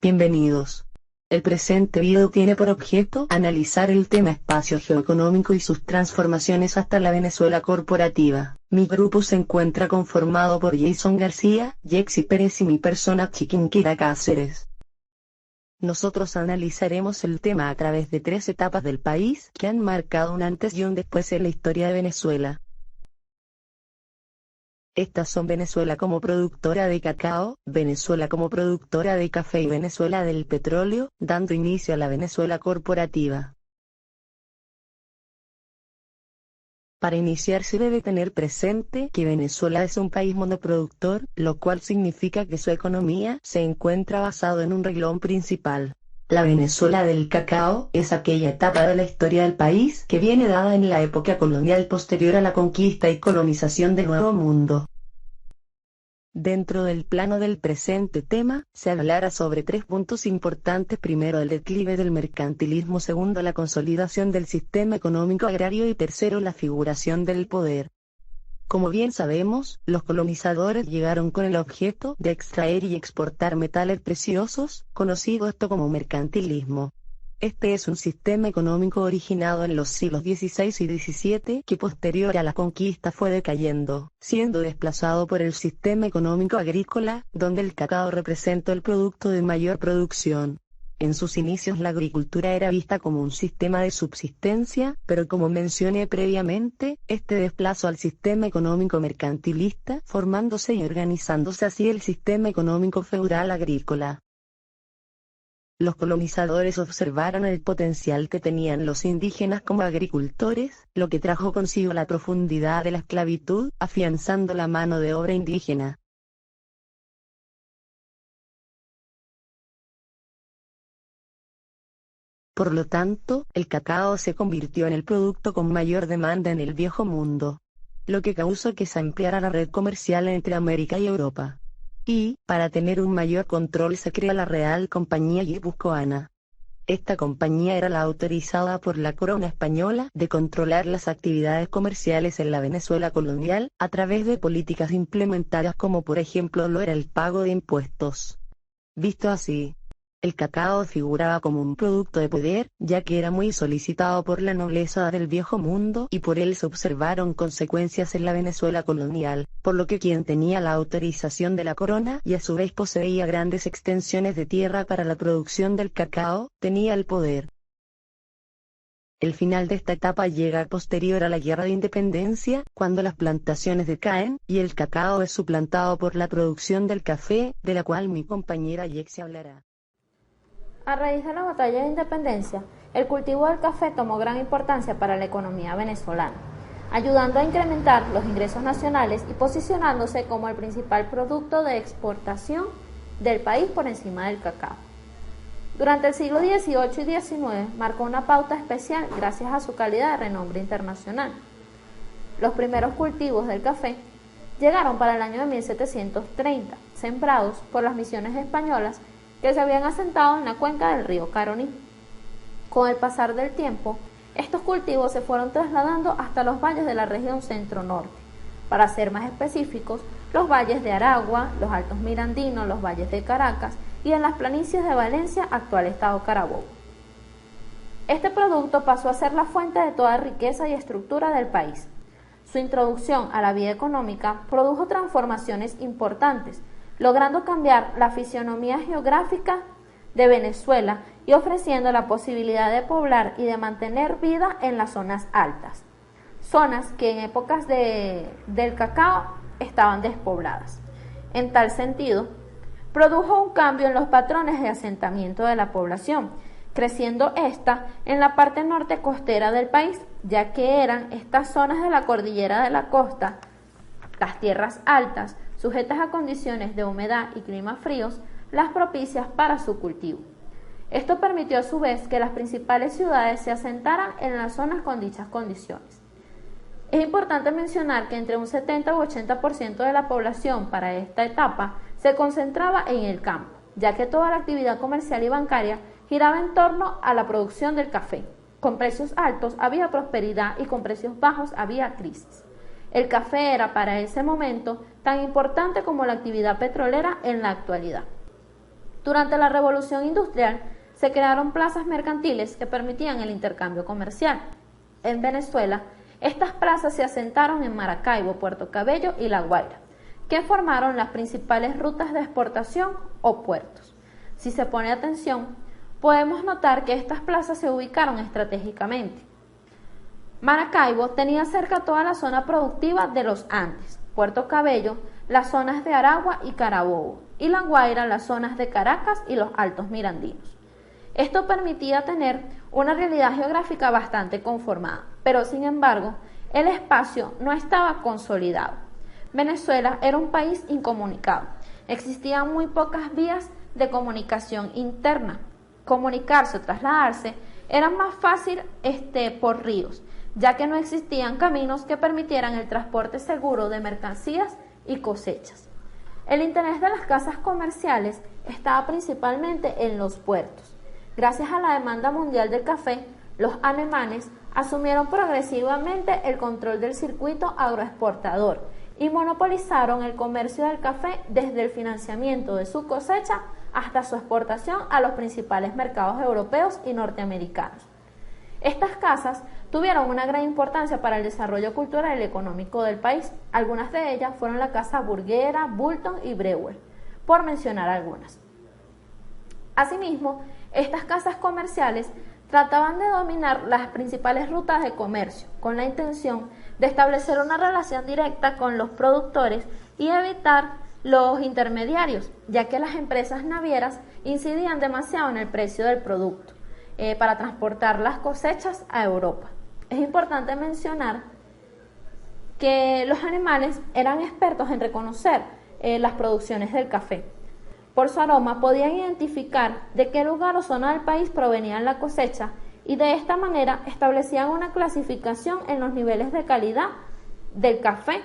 Bienvenidos. El presente video tiene por objeto analizar el tema espacio geoeconómico y sus transformaciones hasta la Venezuela corporativa. Mi grupo se encuentra conformado por Jason García, Yexi Pérez y mi persona Chiquinquira Cáceres. Nosotros analizaremos el tema a través de 3 etapas del país que han marcado un antes y un después en la historia de Venezuela. Estas son Venezuela como productora de cacao, Venezuela como productora de café y Venezuela del petróleo, dando inicio a la Venezuela corporativa. Para iniciar se debe tener presente que Venezuela es un país monoproductor, lo cual significa que su economía se encuentra basado en un renglón principal. La Venezuela del cacao es aquella etapa de la historia del país que viene dada en la época colonial posterior a la conquista y colonización del Nuevo Mundo. Dentro del plano del presente tema, se hablará sobre 3 puntos importantes: primero, el declive del mercantilismo; segundo, la consolidación del sistema económico agrario; y tercero, la figuración del poder. Como bien sabemos, los colonizadores llegaron con el objeto de extraer y exportar metales preciosos, conocido esto como mercantilismo. Este es un sistema económico originado en los siglos XVI y XVII que posterior a la conquista fue decayendo, siendo desplazado por el sistema económico agrícola, donde el cacao representa el producto de mayor producción. En sus inicios la agricultura era vista como un sistema de subsistencia, pero como mencioné previamente, este desplazó al sistema económico mercantilista, formándose y organizándose así el sistema económico feudal agrícola. Los colonizadores observaron el potencial que tenían los indígenas como agricultores, lo que trajo consigo la profundidad de la esclavitud, afianzando la mano de obra indígena. Por lo tanto, el cacao se convirtió en el producto con mayor demanda en el Viejo Mundo, lo que causó que se ampliara la red comercial entre América y Europa. Y, para tener un mayor control, se crea la Real Compañía Guipuzcoana. Esta compañía era la autorizada por la corona española de controlar las actividades comerciales en la Venezuela colonial, a través de políticas implementadas como por ejemplo lo era el pago de impuestos. Visto así, el cacao figuraba como un producto de poder, ya que era muy solicitado por la nobleza del Viejo Mundo y por él se observaron consecuencias en la Venezuela colonial, por lo que quien tenía la autorización de la corona y a su vez poseía grandes extensiones de tierra para la producción del cacao, tenía el poder. El final de esta etapa llega posterior a la Guerra de Independencia, cuando las plantaciones decaen, y el cacao es suplantado por la producción del café, de la cual mi compañera Yexi hablará. A raíz de la batalla de independencia, el cultivo del café tomó gran importancia para la economía venezolana, ayudando a incrementar los ingresos nacionales y posicionándose como el principal producto de exportación del país por encima del cacao. Durante el siglo XVIII y XIX marcó una pauta especial gracias a su calidad de renombre internacional. Los primeros cultivos del café llegaron para el año de 1730, sembrados por las misiones españolas que se habían asentado en la cuenca del río Caroní. Con el pasar del tiempo, estos cultivos se fueron trasladando hasta los valles de la región centro-norte. Para ser más específicos, los valles de Aragua, los Altos Mirandinos, los valles de Caracas y en las planicies de Valencia, actual estado Carabobo. Este producto pasó a ser la fuente de toda riqueza y estructura del país. Su introducción a la vida económica produjo transformaciones importantes, logrando cambiar la fisionomía geográfica de Venezuela y ofreciendo la posibilidad de poblar y de mantener vida en las zonas altas, zonas que en épocas del cacao estaban despobladas. En tal sentido, produjo un cambio en los patrones de asentamiento de la población, creciendo esta en la parte norte costera del país, ya que eran estas zonas de la cordillera de la costa, las tierras altas, sujetas a condiciones de humedad y climas fríos, las propicias para su cultivo. Esto permitió a su vez que las principales ciudades se asentaran en las zonas con dichas condiciones. Es importante mencionar que entre un 70 u 80% de la población para esta etapa se concentraba en el campo, ya que toda la actividad comercial y bancaria giraba en torno a la producción del café. Con precios altos había prosperidad y con precios bajos había crisis. El café era para ese momento tan importante como la actividad petrolera en la actualidad. Durante la Revolución Industrial se crearon plazas mercantiles que permitían el intercambio comercial. En Venezuela, estas plazas se asentaron en Maracaibo, Puerto Cabello y La Guaira, que formaron las principales rutas de exportación o puertos. Si se pone atención, podemos notar que estas plazas se ubicaron estratégicamente. Maracaibo tenía cerca toda la zona productiva de los Andes, Puerto Cabello, las zonas de Aragua y Carabobo, y La Guaira, las zonas de Caracas y los Altos Mirandinos. Esto permitía tener una realidad geográfica bastante conformada, pero sin embargo, el espacio no estaba consolidado. Venezuela era un país incomunicado. Existían muy pocas vías de comunicación interna. Comunicarse o trasladarse era más fácil por ríos, ya que no existían caminos que permitieran el transporte seguro de mercancías y cosechas. El interés de las casas comerciales estaba principalmente en los puertos. Gracias a la demanda mundial del café, los alemanes asumieron progresivamente el control del circuito agroexportador y monopolizaron el comercio del café desde el financiamiento de su cosecha hasta su exportación a los principales mercados europeos y norteamericanos. Estas casas tuvieron una gran importancia para el desarrollo cultural y económico del país. Algunas de ellas fueron la Casa Burguera, Bulton y Breuer, por mencionar algunas. Asimismo, estas casas comerciales trataban de dominar las principales rutas de comercio, con la intención de establecer una relación directa con los productores y evitar los intermediarios, ya que las empresas navieras incidían demasiado en el precio del producto para transportar las cosechas a Europa. Es importante mencionar que los alemanes eran expertos en reconocer las producciones del café. Por su aroma podían identificar de qué lugar o zona del país provenían la cosecha y de esta manera establecían una clasificación en los niveles de calidad del café.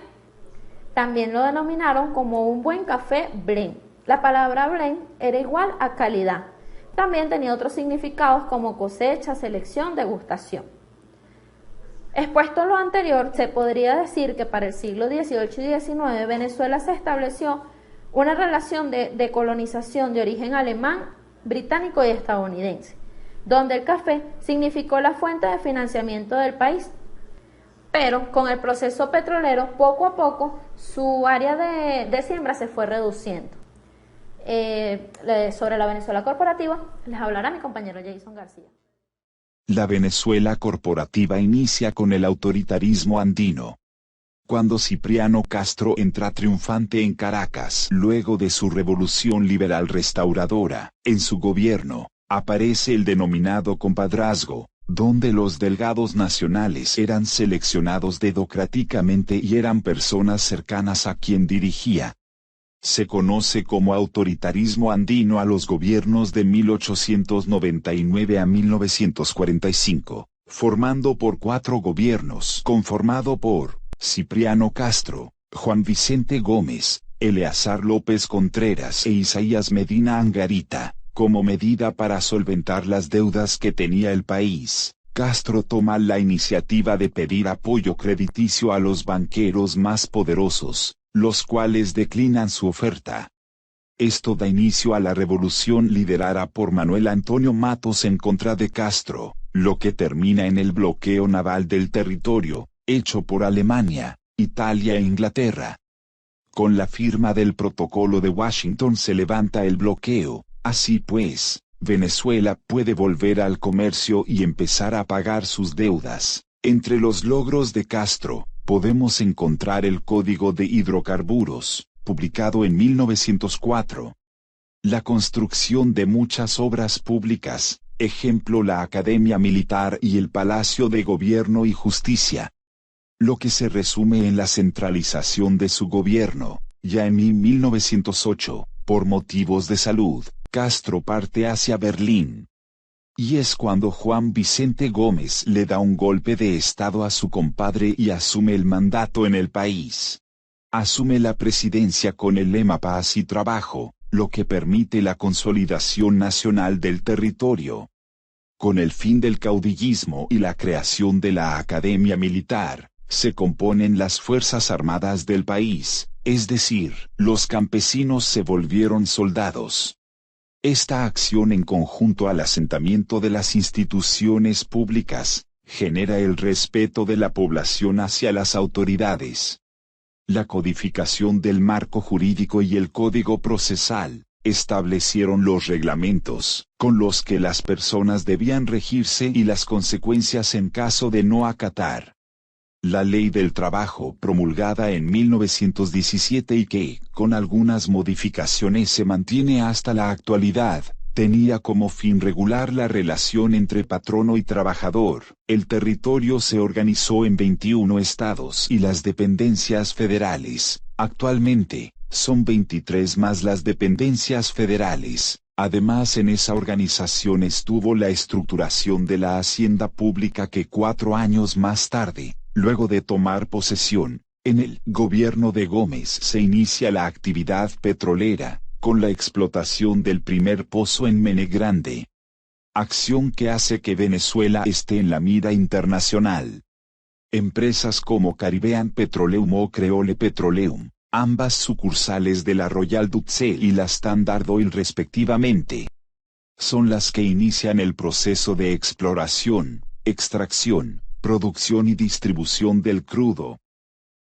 También lo denominaron como un buen café blend. La palabra blend era igual a calidad. También tenía otros significados como cosecha, selección, degustación. Expuesto lo anterior, se podría decir que para el siglo XVIII y XIX Venezuela se estableció una relación de colonización de origen alemán, británico y estadounidense, donde el café significó la fuente de financiamiento del país. Pero con el proceso petrolero, poco a poco, su área de siembra se fue reduciendo. Sobre la Venezuela corporativa, les hablará mi compañero Jason García. La Venezuela corporativa inicia con el autoritarismo andino. Cuando Cipriano Castro entra triunfante en Caracas, luego de su revolución liberal restauradora, en su gobierno, aparece el denominado compadrazgo, donde los delegados nacionales eran seleccionados democráticamente y eran personas cercanas a quien dirigía. Se conoce como autoritarismo andino a los gobiernos de 1899 a 1945, formando por 4 gobiernos, conformado por Cipriano Castro, Juan Vicente Gómez, Eleazar López Contreras e Isaías Medina Angarita. Como medida para solventar las deudas que tenía el país, Castro toma la iniciativa de pedir apoyo crediticio a los banqueros más poderosos, los cuales declinan su oferta. Esto da inicio a la revolución liderada por Manuel Antonio Matos en contra de Castro, lo que termina en el bloqueo naval del territorio, hecho por Alemania, Italia e Inglaterra. Con la firma del Protocolo de Washington se levanta el bloqueo. Así pues, Venezuela puede volver al comercio y empezar a pagar sus deudas. Entre los logros de Castro, podemos encontrar el Código de Hidrocarburos, publicado en 1904. La construcción de muchas obras públicas, ejemplo la Academia Militar y el Palacio de Gobierno y Justicia. Lo que se resume en la centralización de su gobierno. Ya en 1908, por motivos de salud, Castro parte hacia Berlín. Y es cuando Juan Vicente Gómez le da un golpe de estado a su compadre y asume el mandato en el país. Asume la presidencia con el lema Paz y Trabajo, lo que permite la consolidación nacional del territorio. Con el fin del caudillismo y la creación de la Academia Militar, se componen las Fuerzas Armadas del país, es decir, los campesinos se volvieron soldados. Esta acción en conjunto al asentamiento de las instituciones públicas, genera el respeto de la población hacia las autoridades. La codificación del marco jurídico y el código procesal establecieron los reglamentos con los que las personas debían regirse y las consecuencias en caso de no acatar. La Ley del Trabajo, promulgada en 1917 y que, con algunas modificaciones se mantiene hasta la actualidad, tenía como fin regular la relación entre patrono y trabajador. El territorio se organizó en 21 estados y las dependencias federales. Actualmente, son 23 más las dependencias federales. Además, en esa organización estuvo la estructuración de la hacienda pública que 4 años más tarde, luego de tomar posesión, en el gobierno de Gómez se inicia la actividad petrolera, con la explotación del primer pozo en Mene Grande. Acción que hace que Venezuela esté en la mira internacional. Empresas como Caribbean Petroleum o Creole Petroleum, ambas sucursales de la Royal Dutch y la Standard Oil respectivamente, son las que inician el proceso de exploración, extracción, producción y distribución del crudo.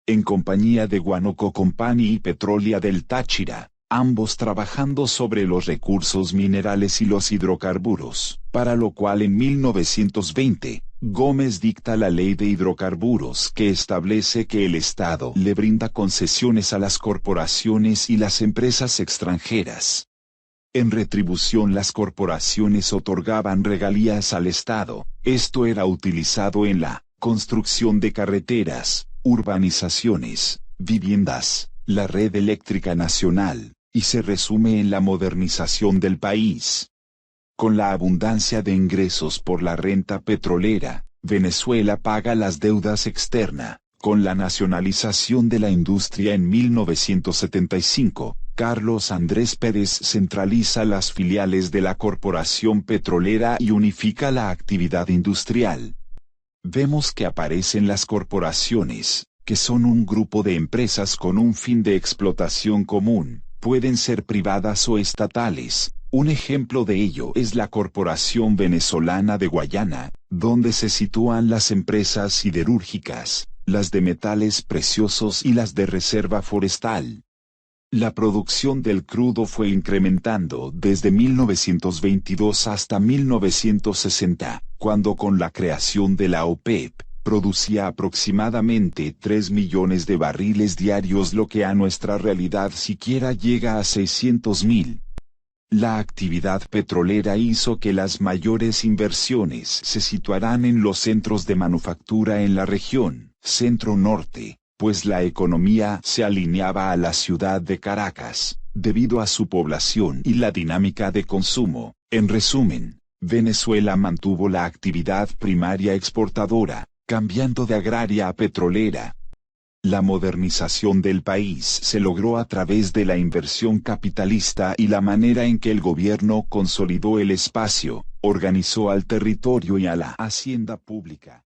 En compañía de Guanoco Company y Petrolia del Táchira, ambos trabajando sobre los recursos minerales y los hidrocarburos, para lo cual en 1920, Gómez dicta la Ley de Hidrocarburos que establece que el Estado le brinda concesiones a las corporaciones y las empresas extranjeras. En retribución las corporaciones otorgaban regalías al Estado. Esto era utilizado en la construcción de carreteras, urbanizaciones, viviendas, la red eléctrica nacional, y se resume en la modernización del país. Con la abundancia de ingresos por la renta petrolera, Venezuela paga las deudas externas. Con la nacionalización de la industria en 1975, Carlos Andrés Pérez centraliza las filiales de la Corporación Petrolera y unifica la actividad industrial. Vemos que aparecen las corporaciones, que son un grupo de empresas con un fin de explotación común, pueden ser privadas o estatales. Un ejemplo de ello es la Corporación Venezolana de Guayana, donde se sitúan las empresas siderúrgicas, las de metales preciosos y las de reserva forestal. La producción del crudo fue incrementando desde 1922 hasta 1960, cuando con la creación de la OPEP, producía aproximadamente 3 millones de barriles diarios, lo que a nuestra realidad siquiera llega a 600.000. La actividad petrolera hizo que las mayores inversiones se situaran en los centros de manufactura en la región centro-norte, pues la economía se alineaba a la ciudad de Caracas, debido a su población y la dinámica de consumo. En resumen, Venezuela mantuvo la actividad primaria exportadora, cambiando de agraria a petrolera. La modernización del país se logró a través de la inversión capitalista y la manera en que el gobierno consolidó el espacio, organizó al territorio y a la hacienda pública.